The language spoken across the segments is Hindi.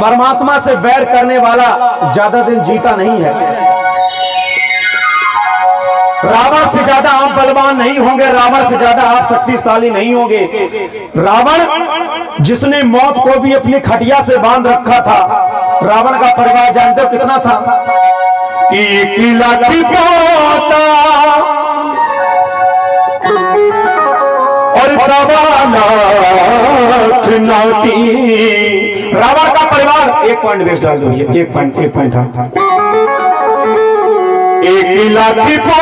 परमात्मा से बैर करने वाला ज्यादा दिन जीता नहीं है। रावण से ज्यादा आप बलवान नहीं होंगे, रावण से ज्यादा आप शक्तिशाली नहीं होंगे। रावण जिसने मौत को भी अपनी खटिया से बांध रखा था, रावण का परिवार जानते हो कितना था कि एक लाठी पोता और 1.25 लाख नाती। रावण का परिवार, एक पॉइंट वेस्ट डाल दो, एक पॉइंट था। एक लाठी पोता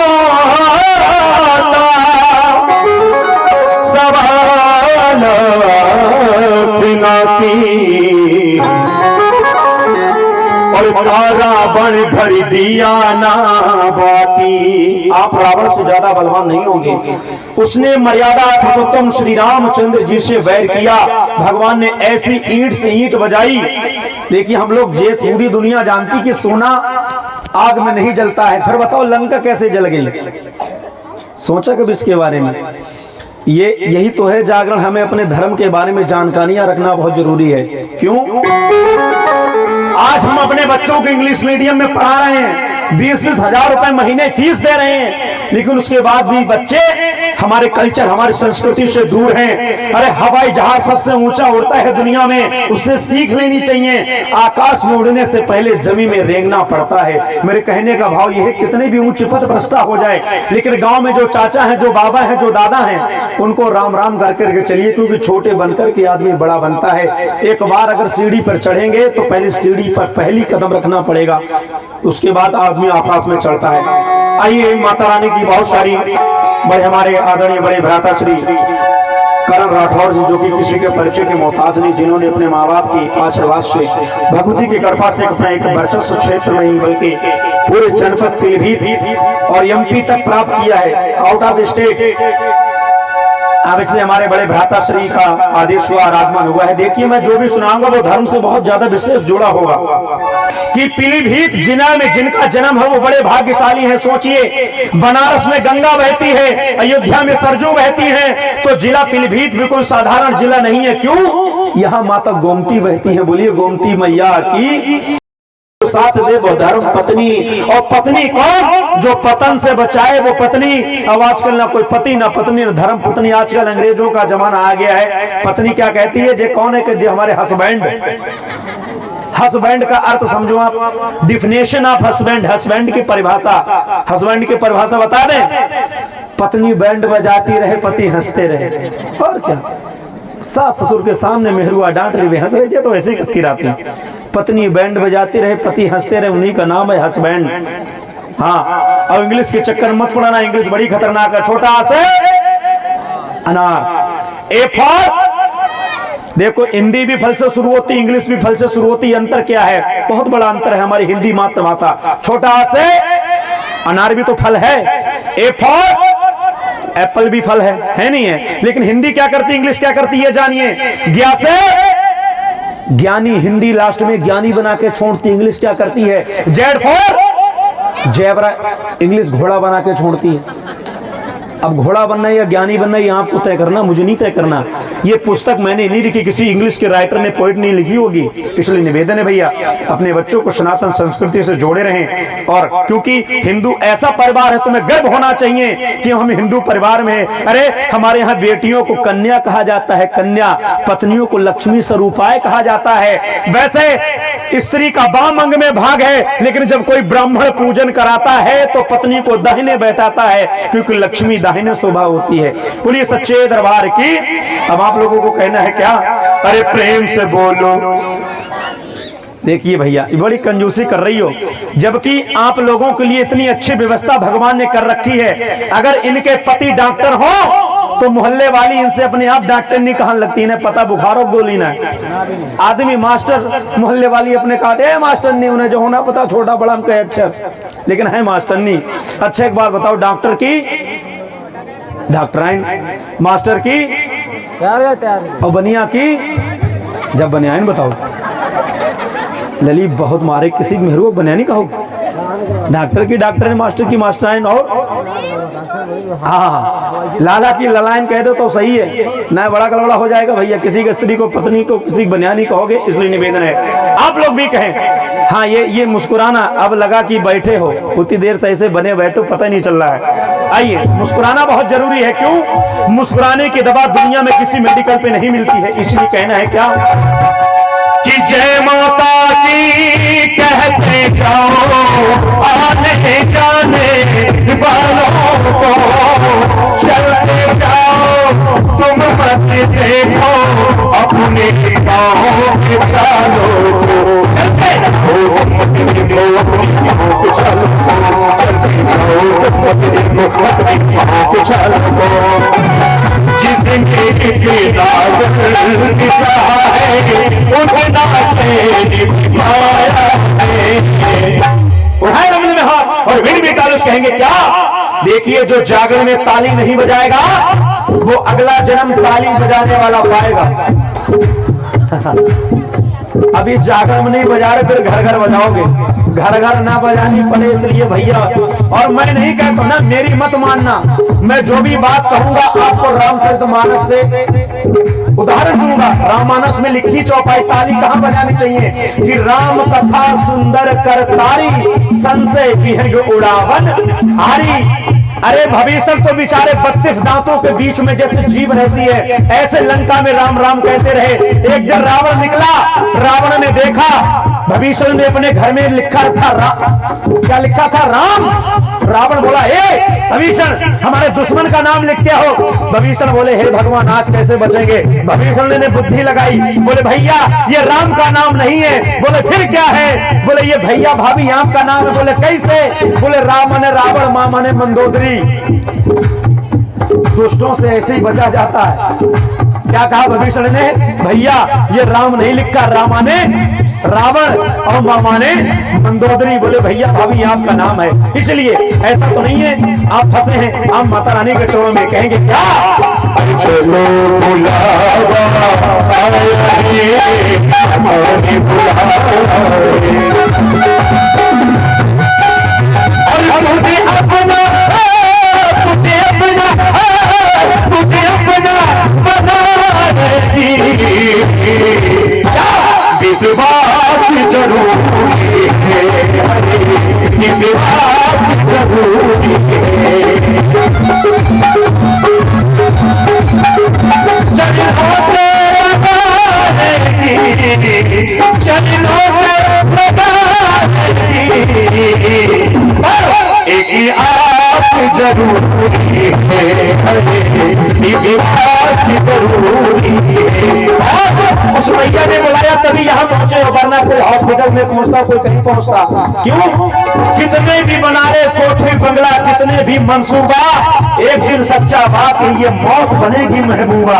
1.25 लाख नाती और रावण घर दिया ना बाती। आप रावण से ज्यादा बलवान नहीं होंगे। उसने मर्यादा पुरुषोत्तम श्री रामचंद्र जी से वैर किया। भगवान ने ऐसी ईंट से ईंट बजाई। देखिए हम लोग जे पूरी दुनिया जानती कि सोना आग में नहीं जलता है, फिर बताओ लंका कैसे जल गई? सोचा कभी इसके बारे में? यही तो है जागरण। हमें अपने धर्म के बारे में जानकारियां रखना बहुत जरूरी है। क्यों? आज हम अपने बच्चों को इंग्लिश मीडियम में पढ़ा रहे हैं, 20-20 हजार रुपए महीने फीस दे रहे हैं, लेकिन उसके बाद भी बच्चे हमारे कल्चर, हमारी संस्कृति से दूर हैं। अरे हवाई जहाज सबसे ऊंचा उड़ता है दुनिया में, उससे सीख लेनी चाहिए। आकाश में उड़ने से पहले जमीन में रेंगना पड़ता है। मेरे कहने का भाव यह है, कितने भी ऊंचे पद भ्रष्टा हो जाए, लेकिन गांव में जो चाचा हैं, जो बाबा हैं, जो दादा हैं, उनको राम राम करके चलिए, क्योंकि छोटे बनकर के आदमी बड़ा बनता है। एक बार अगर सीढ़ी पर चढ़ेंगे तो पहले सीढ़ी पर पहली कदम रखना पड़ेगा, उसके बाद आदमी आकाश में चढ़ता है। आइए माता रानी की बहुत सारी बड़े हमारे आदरणीय बड़े भ्राता श्री करण राठौर जी, जो कि किसी के परिचय के मोहताज नहीं, जिन्होंने अपने माँ बाप की आशीर्वाद से, भगवती की कृपा से अपना एक वर्चस्व क्षेत्र नहीं बल्कि पूरे जनपद पीलीभीत और एमपी तक प्राप्त किया है, आउट ऑफ स्टेट। अब इससे हमारे बड़े भ्राता श्री का आदेश हुआ, आगमन हुआ है। देखिए मैं जो भी सुनाऊंगा वो धर्म से बहुत ज्यादा विशेष जुड़ा होगा कि पीलीभीत जिला में जिनका जन्म है वो बड़े भाग्यशाली हैं। सोचिए, बनारस में गंगा बहती है, अयोध्या में सरजू बहती है, तो जिला पीलीभीत बिल्कुल साधारण जिला नहीं है। क्यों? यहाँ माता गोमती बहती है। बोलिए गोमती मैया की। साथ दे वो धर्म पत्नी, और पत्नी कौन? जो पतन से बचाए वो पत्नी। अब आजकल ना कोई पति ना पत्नी ना धर्म पत्नी, आजकल अंग्रेजों का जमाना आ गया है। पत्नी क्या कहती है? जे कौन है कि जे हमारे हस्बैंड। हस्बैंड का अर्थ समझो आप, डिफिनेशन ऑफ हस्बैंड, हस्बैंड की परिभाषा, हस्बैंड की परिभाषा बता दें। पत्नी बैंड बजाती रहे, पति हंसते रहे। और क्या? सास ससुर के सामने मेहरुआ डांट रही, हंस रहे तो ऐसे कत्ती रहती। पत्नी बैंड बजाती रहे, पति हंसते रहे, उन्हीं का नाम है हस्बैंड। हाँ, और इंग्लिश के चक्कर मत पड़ना, इंग्लिश बड़ी खतरनाक है। छोटा से अनार, ए फॉर, देखो हिंदी भी फल से शुरू होती, इंग्लिश भी फल से शुरू होती। अंतर क्या है? बहुत बड़ा अंतर है। हमारी हिंदी मातृभाषा। छोटा से अनार भी तो फल है, ए फॉर एप्पल भी फल है नहीं है? लेकिन हिंदी क्या करती, इंग्लिश क्या करती है जानिए। ज्ञा से ज्ञानी, हिंदी लास्ट में ज्ञानी बना के छोड़ती, इंग्लिश क्या करती है? जेड फॉर जेबरा, इंग्लिश घोड़ा बना के छोड़ती है। अब घोड़ा बनना या ज्ञानी बनना ये आपको तय करना, मुझे नहीं तय करना। ये पुस्तक मैंने नहीं लिखी, किसी इंग्लिश के राइटर ने, पोइट नहीं लिखी होगी। इसलिए निवेदन है भैया, अपने बच्चों को सनातन संस्कृति से जोड़े रहें। और क्योंकि हिंदू ऐसा परिवार है, तुम्हें गर्व होना चाहिए कि हम हिंदू परिवार में हैं। अरे हमारे यहाँ बेटियों को कन्या कहा जाता है, कन्या, पत्नियों को लक्ष्मी स्वरूपाय कहा जाता है। वैसे स्त्री का वाम अंग में भाग है, लेकिन जब कोई ब्राह्मण पूजन कराता है तो पत्नी को दाहिने बैठाता है, क्योंकि लक्ष्मी दाहिने स्वभाव होती है। बोलिए सच्चे दरबार की। अब आप लोगों को कहना है क्या? अरे प्रेम से बोलो। देखिए भैया, बड़ी कंजूसी कर रही हो, जबकि आप लोगों के लिए इतनी अच्छी व्यवस्था भगवान ने कर रखी है। अगर इनके पति डॉक्टर हो तो मोहल्ले वाली इनसे अपने आप डॉक्टर नहीं कहने लगती, इन्हें पता बुखारों गोली ना है। आदमी मास्टर, मोहल्ले वाली अपने कहते मास्टर नहीं, उन्हें जो होना पता छोटा बड़ा हम कहे अक्षर, लेकिन है मास्टर नहीं। अच्छा एक बात बताओ, डॉक्टर की डॉक्टराइन, मास्टर की और बनिया की, जब बनियाइन बताओ लली बहुत मारे किसी मेहरू बनियानी कहो। डॉक्टर की डॉक्टर, मास्टर की मास्टराइन, और हाँ, लाला की ललायन कह दो तो सही है, ना बड़ा गड़बड़ा हो जाएगा भैया। किसी की स्त्री को, पत्नी को, किसी बनियानी कहोगे, इसलिए निवेदन है आप लोग भी कहें। हाँ, ये मुस्कुराना, अब लगा कि बैठे हो, उतनी देर से ऐसे बने बैठो, पता ही नहीं चल रहा है। आइए, मुस्कुराना बहुत जरूरी है। क्यों? मुस्कुराने की दवा दुनिया में किसी मेडिकल पे नहीं मिलती है। इसलिए कहना है क्या कि जय माता की कहते जाओ, आने जाने वालों को, चलते जाओ तुम मत देखो अपने गाँव के चालों को, चलते जाओ अपने गाँव के चालों को, चलते जाओ अपने गाँव के चालों को। जिसने के दाग दिखा है उन्हें नाचे माया है। उठाए रमन में हाथ और विन बेतालुश कहेंगे क्या? देखिए, जो जागरण में ताली नहीं बजाएगा वो अगला जन्म ताली बजाने वाला पाएगा। अभी जागरण में नहीं बजा रहे, फिर घर घर बजाओगे। घर घर ना बजानी पड़े इसलिए भैया, और मैं नहीं कहता ना, मेरी मत मानना, मैं जो भी बात कहूंगा आपको रामचरितमानस से उदाहरण दूंगा। राममानस में लिखी चौपाई ताली कहां बजानी चाहिए कि राम कथा सुंदर करतारी, संशय विहंग उड़ावन हारी। अरे भविष्य तो बेचारे 32 दांतों के बीच में जैसे जीव रहती है, ऐसे लंका में राम राम कहते रहे। एक जब रावण निकला, रावण ने देखा भविष्य ने अपने घर में लिखा था क्या लिखा था? राम। रावण बोला, हे भविष्य, हमारे दुश्मन का नाम लिख क्या हो? भविष्य बोले, हे भगवान, आज कैसे बचेंगे? भविष्य ने बुद्धि लगाई, बोले भैया ये राम का नाम नहीं है। बोले फिर क्या है? बोले ये भैया भाभी आम का नाम है। बोले कैसे? बोले राम ने रावण, मां माने मंदोदरी। दुष्टों से ऐसे ही बचा जाता है। क्या कहा भविष्य ने? भैया ये राम नहीं लिखा, रामा ने रावण और मामा ने मंदोदरी। बोले भैया भाभी आपका नाम है, इसलिए ऐसा तो नहीं है आप फंसे हैं। आप माता रानी के चरणों में कहेंगे क्या? चलो बुलावा विश्वास जरूरी है, विश्वास जरूरी है। चरणों से चरणों से एक आप जरूरी है, विश्वास जरूरी है। उस भैया ने बुलाया तभी यहाँ पहुंचे, वरना कोई हॉस्पिटल में पहुंचता, कोई कहीं पहुंचता। क्यों? कितने भी बना ले कोठी बंगला, कितने भी मंसूबा, एक दिन सच्चा बात है, ये मौत बनेगी महबूबा।